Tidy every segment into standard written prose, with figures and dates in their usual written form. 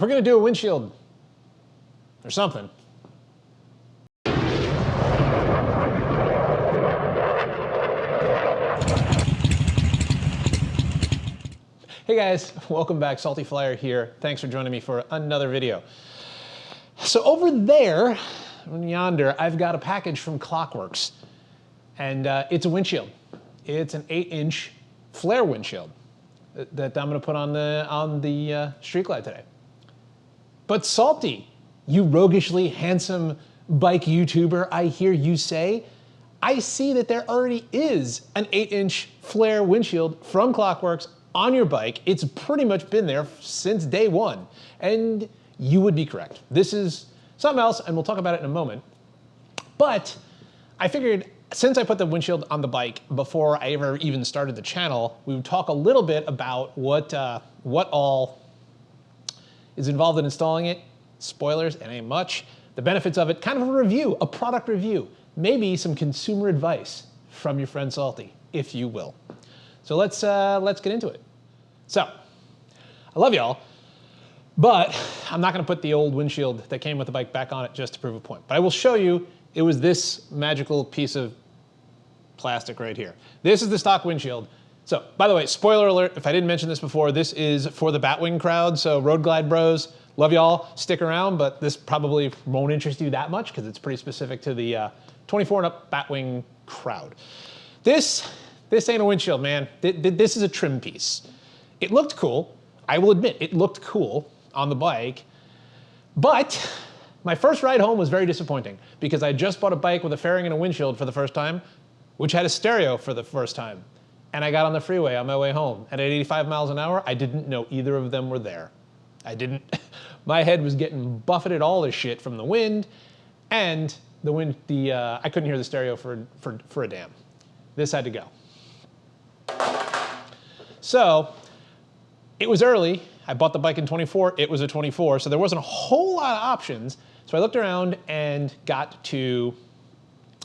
We're gonna do a windshield or something. Hey guys, welcome back. Salty Flyer here. Thanks for joining me for another video. So over there, yonder, I've got a package from Klockwerks, and it's a windshield. It's an 8-inch flare windshield that I'm gonna put on the street glide today. But Salty, you roguishly handsome bike YouTuber, I hear you say, I see that there already is an 8-inch flare windshield from Klockwerks on your bike. It's pretty much been there since day one. And you would be correct. This is something else, and we'll talk about it in a moment. But I figured since I put the windshield on the bike before I ever even started the channel, we would talk a little bit about what all is involved in installing it. Spoilers, it ain't much. The benefits of it, kind of a review, a product review. Maybe some consumer advice from your friend Salty, if you will. So let's get into it. So, I love y'all, but I'm not gonna put the old windshield that came with the bike back on it just to prove a point. But I will show you, it was this magical piece of plastic right here. This is the stock windshield. So, by the way, spoiler alert, if I didn't mention this before, this is for the Batwing crowd, so Road Glide bros, love y'all, stick around, but this probably won't interest you that much because it's pretty specific to the 24 and up Batwing crowd. This ain't a windshield, man. This is a trim piece. It looked cool. I will admit, it looked cool on the bike, but my first ride home was very disappointing because I just bought a bike with a fairing and a windshield for the first time, which had a stereo for the first time. And I got on the freeway on my way home, and at 85 miles an hour, I didn't know either of them were there. I didn't. My head was getting buffeted all this shit from the wind, and the wind, I couldn't hear the stereo for a damn. This had to go. So it was early. I bought the bike in 24. It was a 24, so there wasn't a whole lot of options. So I looked around and got to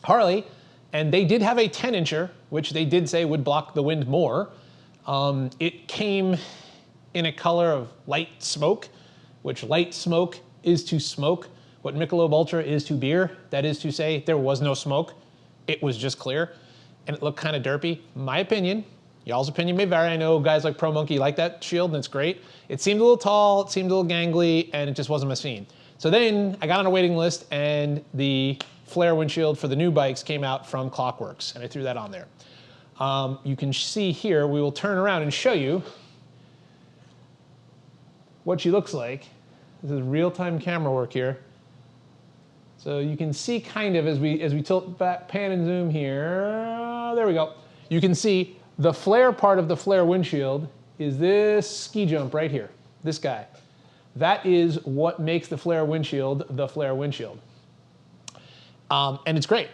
Harley, and they did have a 10-incher, which they did say would block the wind more. It came in a color of light smoke, which light smoke is to smoke what Michelob Ultra is to beer. That is to say, there was no smoke. It was just clear, and it looked kind of derpy. My opinion. Y'all's opinion may vary. I know guys like Pro Monkey like that shield, and it's great. It seemed a little tall, it seemed a little gangly, and it just wasn't my scene. So then I got on a waiting list, and the flare windshield for the new bikes came out from Klockwerks, and I threw that on there. You can see here, we will turn around and show you what she looks like. This is real-time camera work here. So you can see kind of as we tilt back, pan and zoom here, there we go. You can see the flare part of the flare windshield is this ski jump right here, this guy. That is what makes the flare windshield the flare windshield. And it's great.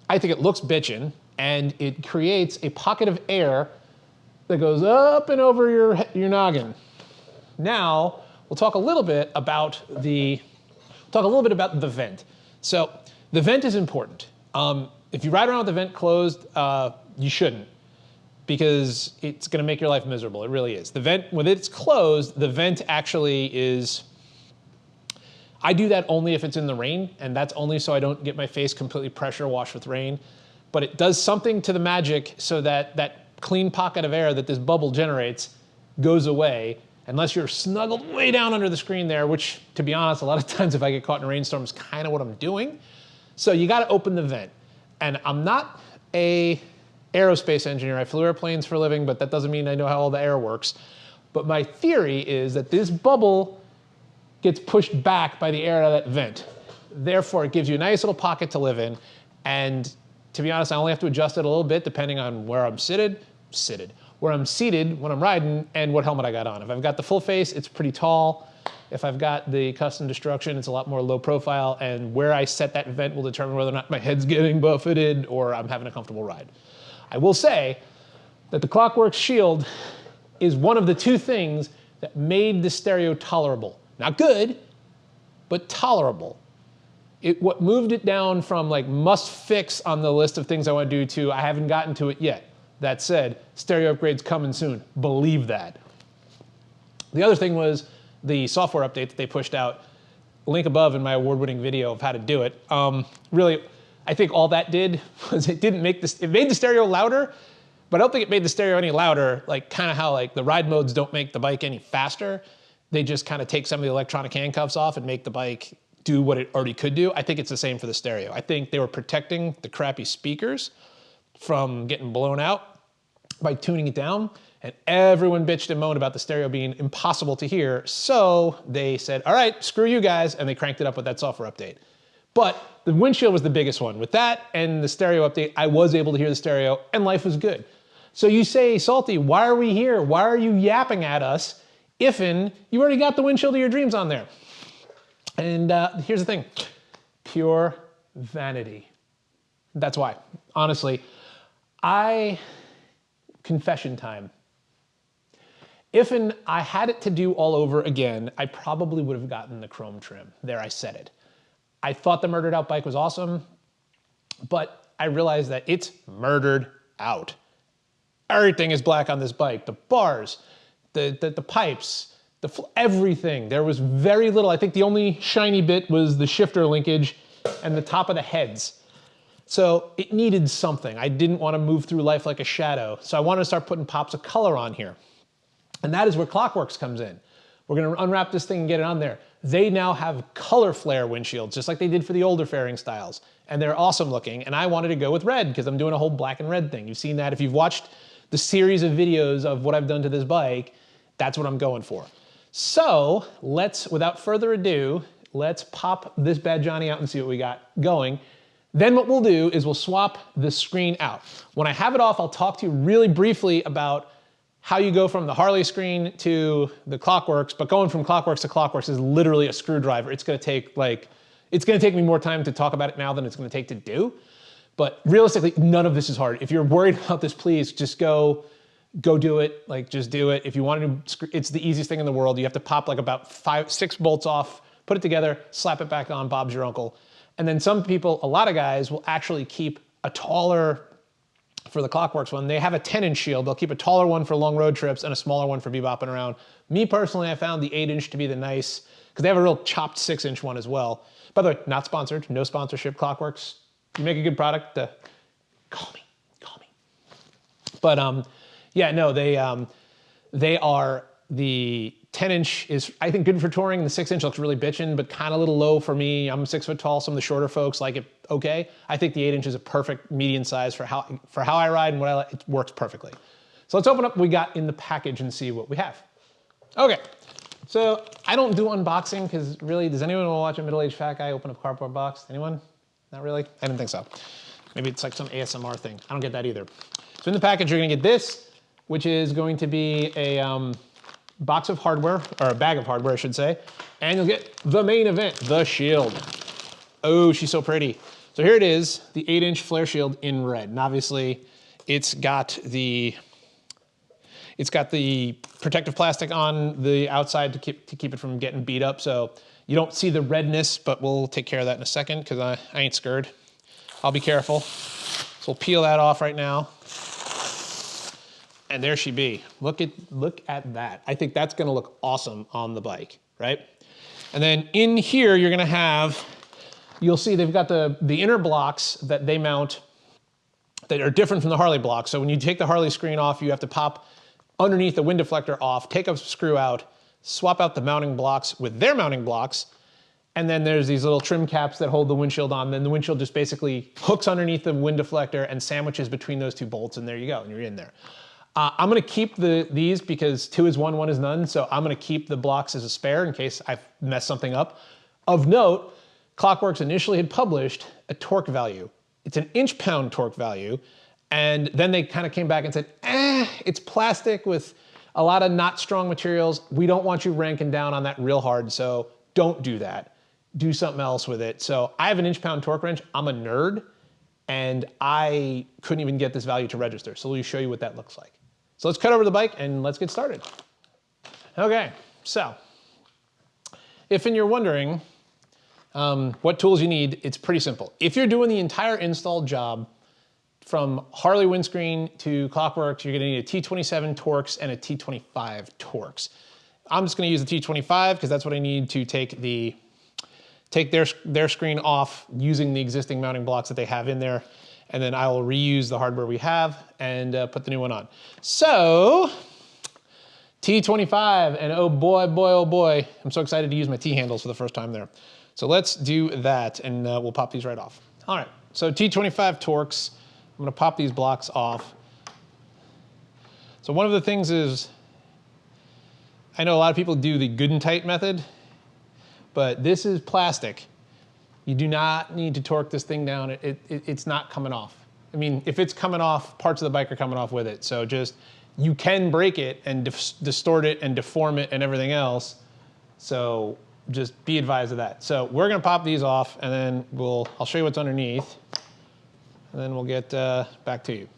I think it looks bitchin', and it creates a pocket of air that goes up and over your noggin. Now, we'll talk a little bit about the vent. So the vent is important. If you ride around with the vent closed, you shouldn't, because it's gonna make your life miserable. It really is. The vent, when it's closed, the vent actually is, I do that only if it's in the rain, and that's only so I don't get my face completely pressure washed with rain. But it does something to the magic so that that clean pocket of air that this bubble generates goes away, unless you're snuggled way down under the screen there, which, to be honest, a lot of times if I get caught in a rainstorm is kind of what I'm doing. So you gotta open the vent. And I'm not a aerospace engineer. I flew airplanes for a living, but that doesn't mean I know how all the air works. But my theory is that this bubble gets pushed back by the air out of that vent. Therefore, it gives you a nice little pocket to live in. And to be honest, I only have to adjust it a little bit depending on where I'm where I'm seated when I'm riding and what helmet I got on. If I've got the full face, it's pretty tall. If I've got the custom destruction, it's a lot more low profile, and where I set that vent will determine whether or not my head's getting buffeted or I'm having a comfortable ride. I will say that the Klockwerks shield is one of the two things that made the stereo tolerable. Not good, but tolerable. What moved it down from like must fix on the list of things I want to do to I haven't gotten to it yet. That said, stereo upgrades coming soon. Believe that. The other thing was the software update that they pushed out. Link above in my award-winning video of how to do it. Really, I think all that did was it made the stereo louder, but I don't think it made the stereo any louder, like kind of how like the ride modes don't make the bike any faster. They just kind of take some of the electronic handcuffs off and make the bike do what it already could do. I think it's the same for the stereo. I think they were protecting the crappy speakers from getting blown out by tuning it down, and everyone bitched and moaned about the stereo being impossible to hear, so they said, all right, screw you guys, and they cranked it up with that software update. But the windshield was the biggest one. With that and the stereo update, I was able to hear the stereo, and life was good. So you say, Salty, why are we here? Why are you yapping at us ifin you already got the windshield of your dreams on there? And here's the thing, pure vanity. That's why, honestly, confession time. If I had it to do all over again, I probably would have gotten the chrome trim. There, I said it. I thought the murdered out bike was awesome, but I realized that it's murdered out. Everything is black on this bike. The bars, the pipes, everything. There was very little. I think the only shiny bit was the shifter linkage and the top of the heads. So it needed something. I didn't want to move through life like a shadow. So I wanted to start putting pops of color on here. And that is where Klockwerks comes in. We're going to unwrap this thing and get it on there. They now have color flare windshields, just like they did for the older fairing styles. And they're awesome looking. And I wanted to go with red because I'm doing a whole black and red thing. You've seen that if you've watched the series of videos of what I've done to this bike, that's what I'm going for. So without further ado, let's pop this bad Johnny out and see what we got going. Then what we'll do is we'll swap the screen out. When I have it off, I'll talk to you really briefly about how you go from the Harley screen to the Klockwerks, but going from Klockwerks to Klockwerks is literally a screwdriver. It's gonna take me more time to talk about it now than it's gonna take to do. But realistically, none of this is hard. If you're worried about this, please just go do it, just do it. If you want to, it's the easiest thing in the world. You have to pop like about 5-6 bolts off, put it together, slap it back on, Bob's your uncle. And then some people, a lot of guys will actually keep a taller, for the Klockwerks one, they have a 10-inch shield. They'll keep a taller one for long road trips and a smaller one for bebopping around. Me personally, I found the 8-inch to be the nice, because they have a real chopped 6-inch one as well. By the way, not sponsored, no sponsorship, Klockwerks. You make a good product, call me. But yeah, no, they are, the 10-inch is, I think, good for touring. The 6-inch looks really bitchin', but kind of a little low for me. I'm 6 foot tall. Some of the shorter folks like it okay. I think the 8-inch is a perfect median size for how I ride and what I like. It works perfectly. So let's open up what we got in the package and see what we have. Okay, so I don't do unboxing because really, does anyone want to watch a middle-aged fat guy open a cardboard box? Anyone? Not really? I didn't think so. Maybe it's like some ASMR thing. I don't get that either. So in the package, you're gonna get this, which is going to be a box of hardware, or a bag of hardware, I should say, and you'll get the main event, the shield. Oh, she's so pretty. So here it is, the 8-inch flare shield in red. And obviously, it's got the protective plastic on the outside to keep it from getting beat up. So you don't see the redness, but we'll take care of that in a second because I ain't scared. I'll be careful. So we'll peel that off right now. And there she be. Look at that. I think that's gonna look awesome on the bike, right? And then in here, you're gonna have, you'll see they've got the inner blocks that they mount that are different from the Harley blocks. So when you take the Harley screen off, you have to pop underneath the wind deflector off, take a screw out, swap out the mounting blocks with their mounting blocks, and then there's these little trim caps that hold the windshield on. Then the windshield just basically hooks underneath the wind deflector and sandwiches between those two bolts, and there you go, and you're in there. I'm gonna keep these because 2 is 1, 1 is none, so I'm gonna keep the blocks as a spare in case I mess something up. Of note, Klockwerks initially had published a torque value. It's an inch-pound torque value, and then they kind of came back and said, it's plastic with a lot of not strong materials. We don't want you ranking down on that real hard, so don't do that. Do something else with it. So I have an inch-pound torque wrench. I'm a nerd, and I couldn't even get this value to register, so let me show you what that looks like. So let's cut over the bike and let's get started. Okay, so if you're wondering what tools you need, it's pretty simple. If you're doing the entire install job from Harley windscreen to Klockwerks, you're gonna need a T27 Torx and a T25 Torx. I'm just gonna use the T25 because that's what I need to take their screen off using the existing mounting blocks that they have in there. And then I will reuse the hardware we have and put the new one on. So, T25, and oh boy, I'm so excited to use my T-handles for the first time there. So let's do that, and we'll pop these right off. All right, so T25 Torx. I'm gonna pop these blocks off. So one of the things is, I know a lot of people do the good and tight method, but this is plastic. You do not need to torque this thing down. It's not coming off. I mean, if it's coming off, parts of the bike are coming off with it. So just, you can break it and distort it and deform it and everything else. So just be advised of that. So we're gonna pop these off, and then I'll show you what's underneath, and then we'll get back to you.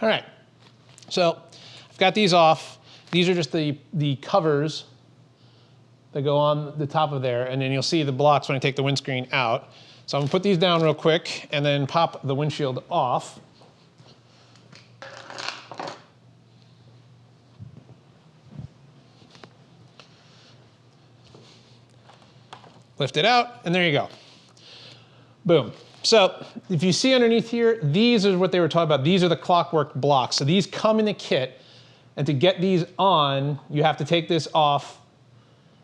All right, so I've got these off. These are just the covers that go on the top of there, and then you'll see the blocks when I take the windscreen out. So I'm gonna put these down real quick and then pop the windshield off. Lift it out, and there you go. Boom. So if you see underneath here, these are what they were talking about. These are the Klockwerks blocks. So these come in the kit, and to get these on, you have to take this off,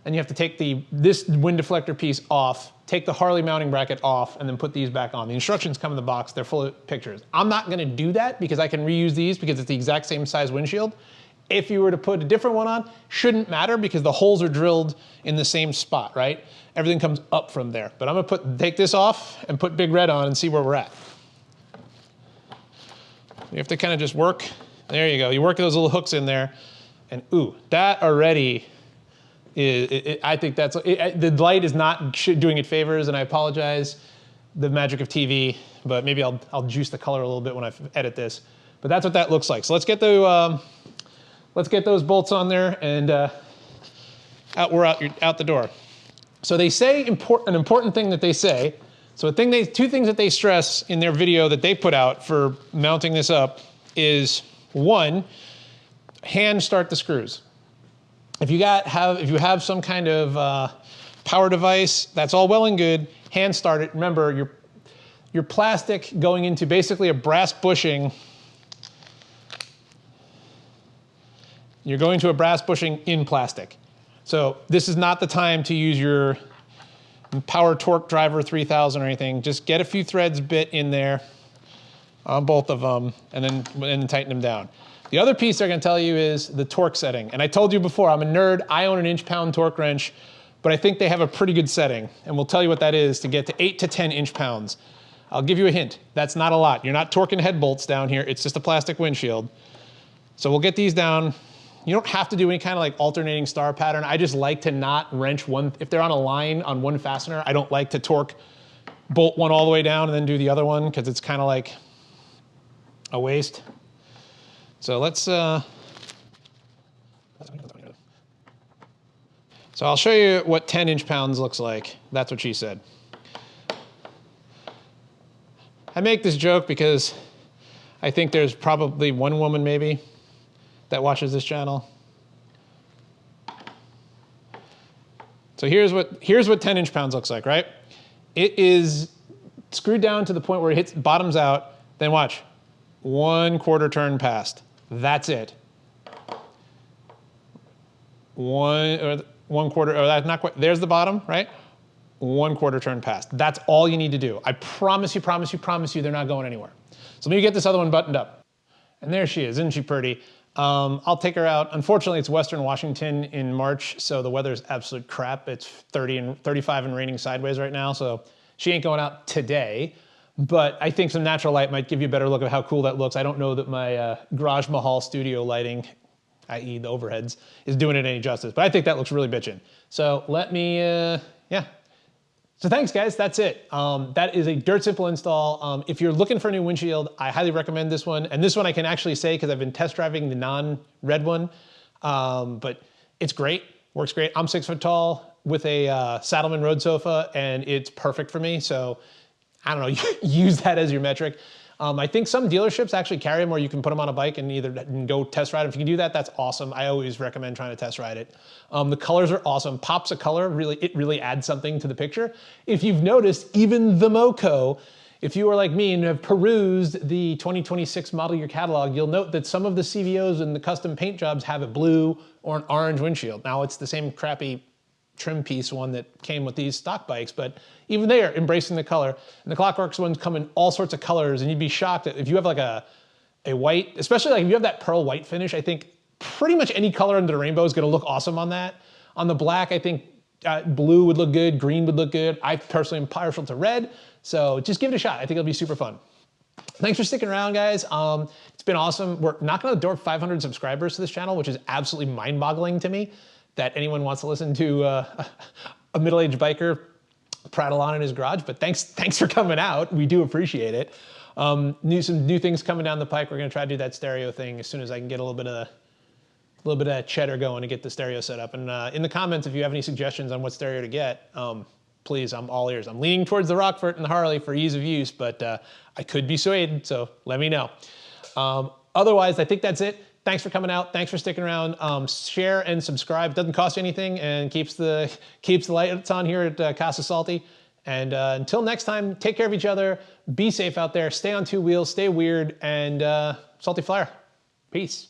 and you have to take this wind deflector piece off, take the Harley mounting bracket off, and then put these back on. The instructions come in the box. They're full of pictures. I'm not gonna do that because I can reuse these because it's the exact same size windshield. If you were to put a different one on, shouldn't matter because the holes are drilled in the same spot, right? Everything comes up from there. But I'm gonna take this off and put Big Red on and see where we're at. You have to kind of just work. There you go. You work those little hooks in there, and ooh, that already is, I think that's, the light is not doing it favors, and I apologize, the magic of TV, but maybe I'll juice the color a little bit when I edit this. But that's what that looks like. So let's get those bolts on there, and we're out the door. So they say an important thing that they say. So two things that they stress in their video that they put out for mounting this up is, one, hand start the screws. If you have some kind of power device, that's all well and good. Hand start it. Remember, your plastic going into basically a brass bushing. You're going to a brass bushing in plastic. So this is not the time to use your power torque driver 3000 or anything. Just get a few threads bit in there on both of them, and then tighten them down. The other piece they're gonna tell you is the torque setting. And I told you before, I'm a nerd. I own an inch-pound torque wrench, but I think they have a pretty good setting. And we'll tell you what that is to get to 8 to 10 inch-pounds. I'll give you a hint. That's not a lot. You're not torquing head bolts down here. It's just a plastic windshield. So we'll get these down. You don't have to do any kind of like alternating star pattern. I just like to not wrench one. If they're on a line on one fastener, I don't like to torque bolt one all the way down and then do the other one because it's kind of like a waste. So so I'll show you what 10 inch-pounds looks like. That's what she said. I make this joke because I think there's probably one woman maybe that watches this channel. So here's what 10 inch-pounds looks like, right? It is screwed down to the point where it bottoms out, then watch, 1/4 turn past. That's it. One quarter, or that's not quite, there's the bottom, right? 1/4 turn past. That's all you need to do. I promise you, they're not going anywhere. So let me get this other one buttoned up. And there she is, isn't she pretty? I'll take her out. Unfortunately, it's Western Washington in March, so the weather's absolute crap. It's 30 and 35 and raining sideways right now, so she ain't going out today. But I think some natural light might give you a better look at how cool that looks. I don't know that my Garage Mahal studio lighting, i.e. the overheads, is doing it any justice, but I think that looks really bitchin'. So let me, yeah. So thanks guys, that's it. That is a dirt simple install. If you're looking for a new windshield, I highly recommend this one. And this one I can actually say because I've been test driving the non-red one, but it's great, works great. I'm 6 foot tall. with a Saddleman road sofa, and it's perfect for me. So I don't know, use that as your metric. I think some dealerships actually carry them where you can put them on a bike and either go test ride them. If you can do that, that's awesome. I always recommend trying to test ride it. The colors are awesome. Pops of color, it really adds something to the picture. If you've noticed, even the Moco, if you are like me and have perused the 2026 model year catalog, you'll note that some of the CVOs and the custom paint jobs have a blue or an orange windshield. Now it's the same crappy trim piece one that came with these stock bikes, but even they are embracing the color. And the Klockwerks ones come in all sorts of colors, and you'd be shocked if you have like a white, especially like if you have that pearl white finish, I think pretty much any color under the rainbow is gonna look awesome on that. On the black, I think blue would look good, green would look good. I personally am partial to red, so just give it a shot. I think it'll be super fun. Thanks for sticking around, guys. It's been awesome. We're knocking on the door of 500 subscribers to this channel, which is absolutely mind-boggling to me that anyone wants to listen to a middle-aged biker prattle on in his garage. But thanks for coming out. We do appreciate it. Some new things coming down the pike. We're gonna try to do that stereo thing as soon as I can get a little bit of that cheddar going to get the stereo set up. And in the comments, if you have any suggestions on what stereo to get, please, I'm all ears. I'm leaning towards the Rockford and the Harley for ease of use, but I could be swayed, so let me know. Otherwise, I think that's it. Thanks for coming out. Thanks for sticking around. Share and subscribe. It doesn't cost you anything and keeps the lights on here at Casa Salty. And until next time, take care of each other. Be safe out there. Stay on two wheels. Stay weird. And Salty Flyer. Peace.